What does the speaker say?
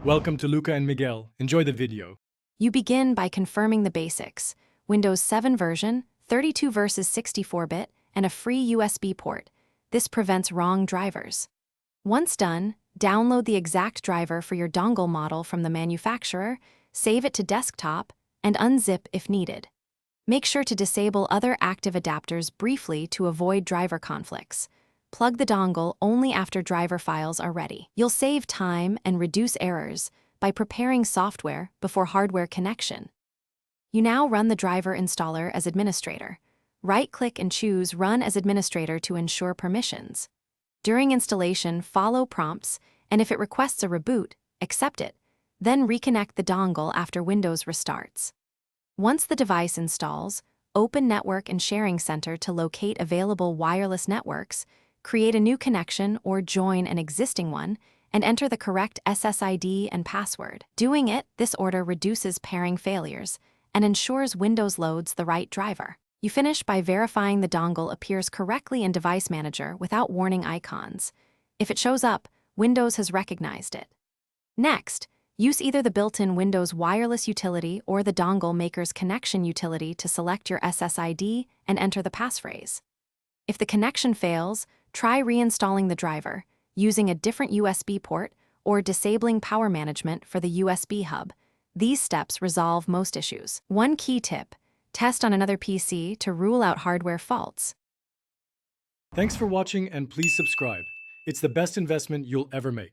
Welcome to Luca and Miguel. Enjoy the video. You begin by confirming the basics: Windows 7 version, 32 versus 64-bit, and a free USB port. This prevents wrong drivers. Once done, download the exact driver for your dongle model from the manufacturer, save it to desktop, and unzip if needed. Make sure to disable other active adapters briefly to avoid driver conflicts. Plug the dongle only after driver files are ready. You'll save time and reduce errors by preparing software before hardware connection. You now run the driver installer as administrator. Right-click and choose Run as Administrator to ensure permissions. During installation, follow prompts, and if it requests a reboot, accept it. Then reconnect the dongle after Windows restarts. Once the device installs, open Network and Sharing Center to locate available wireless networks, create a new connection or join an existing one, and enter the correct SSID and password. Doing this order reduces pairing failures and ensures Windows loads the right driver. You finish by verifying the dongle appears correctly in Device Manager without warning icons. If it shows up, Windows has recognized it. Next, use either the built-in Windows Wireless utility or the dongle maker's connection utility to select your SSID and enter the passphrase. If the connection fails, try reinstalling the driver, using a different USB port, or disabling power management for the USB hub. These steps resolve most issues. One key tip: test on another PC to rule out hardware faults. Thanks for watching and please subscribe. It's the best investment you'll ever make.